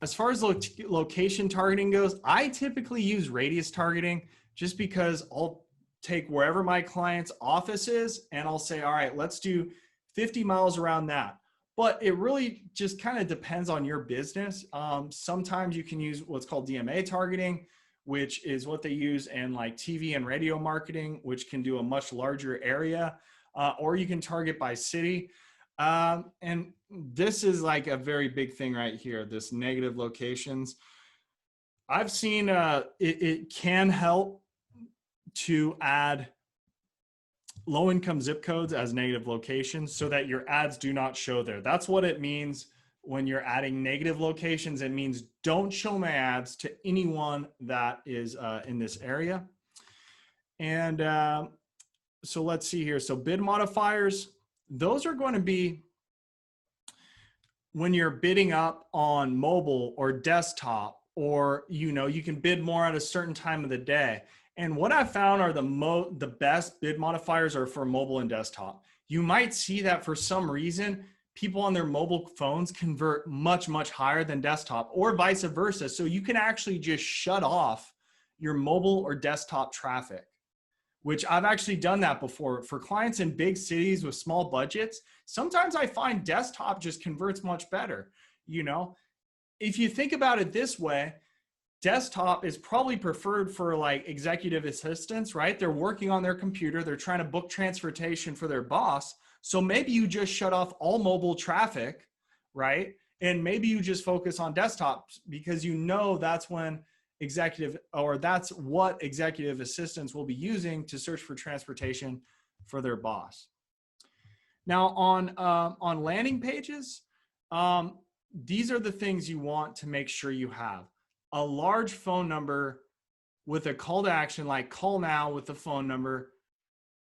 as far as location targeting goes, I typically use radius targeting just because I'll take wherever my client's office is and I'll say, all right, let's do 50 miles around that. But it really just kind of depends on your business. Sometimes you can use what's called DMA targeting, which is what they use in like TV and radio marketing, which can do a much larger area, or you can target by city. And this is like a very big thing right here, this negative locations. I've seen it can help to add low-income zip codes as negative locations so that your ads do not show there. That's what it means when you're adding negative locations. It means don't show my ads to anyone that is in this area. And so let's see here. So bid modifiers, those are going to be when you're bidding up on mobile or desktop, or you can bid more at a certain time of the day. And what I found are the best bid modifiers are for mobile and desktop. You might see that for some reason, people on their mobile phones convert much, much higher than desktop, or vice versa. So you can actually just shut off your mobile or desktop traffic, which I've actually done that before. For clients in big cities with small budgets, sometimes I find desktop just converts much better. If you think about it this way, desktop is probably preferred for like executive assistants, right? They're working on their computer. They're trying to book transportation for their boss. So maybe you just shut off all mobile traffic, right? And maybe you just focus on desktops because that's when that's what executive assistants will be using to search for transportation for their boss. Now on landing pages, these are the things you want to make sure you have. A large phone number with a call to action, like call now with the phone number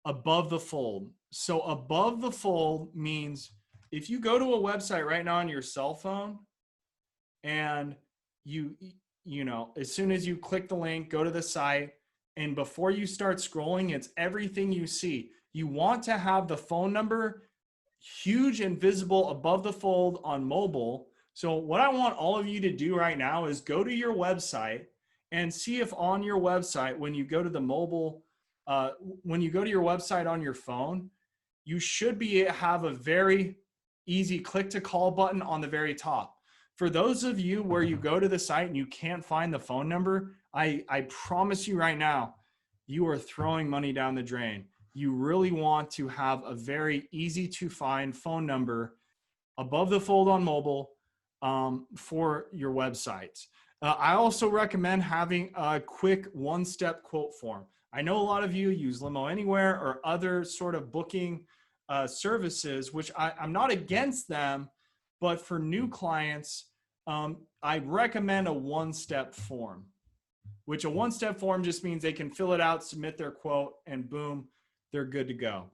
above the fold. So above the fold means if you go to a website right now on your cell phone and as soon as you click the link, go to the site, and before you start scrolling, it's everything you see. You want to have the phone number huge and visible above the fold on mobile. So what I want all of you to do right now is go to your website and see if on your website, when you go to the mobile, when you go to your website on your phone, you should have a very easy click to call button on the very top. For those of you where you go to the site and you can't find the phone number, I promise you right now, you are throwing money down the drain. You really want to have a very easy to find phone number above the fold on mobile for your websites. I also recommend having a quick one-step quote form. I know a lot of you use Limo Anywhere or other sort of booking services, which I'm not against them, but for new clients, I recommend a one-step form, which a one-step form just means they can fill it out, submit their quote, and boom, they're good to go.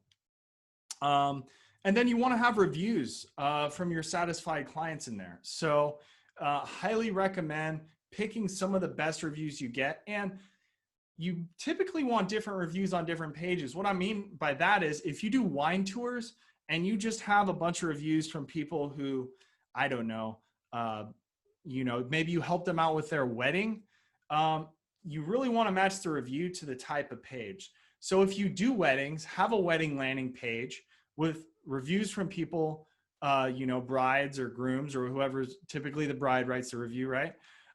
And then you want to have reviews from your satisfied clients in there. So highly recommend picking some of the best reviews you get. And you typically want different reviews on different pages. What I mean by that is if you do wine tours and you just have a bunch of reviews from people who, I don't know, maybe you help them out with their wedding, you really want to match the review to the type of page. So if you do weddings, have a wedding landing page with reviews from people, brides or grooms or whoever's, typically the bride writes the review, right?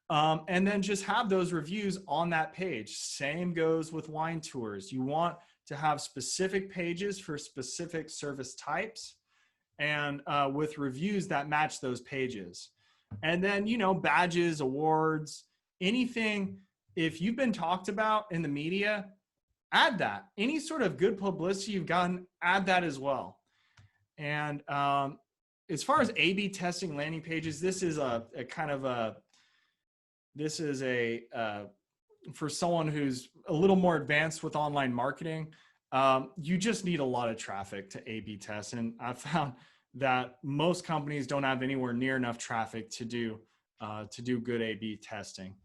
And then just have those reviews on that page. Same goes with wine tours. You want to have specific pages for specific service types and with reviews that match those pages. And then, badges, awards, anything, if you've been talked about in the media, add that. Any sort of good publicity you've gotten, add that as well. And as far as A/B testing landing pages, this is for someone who's a little more advanced with online marketing. You just need a lot of traffic to A/B test. And I've found that most companies don't have anywhere near enough traffic to do good A/B testing.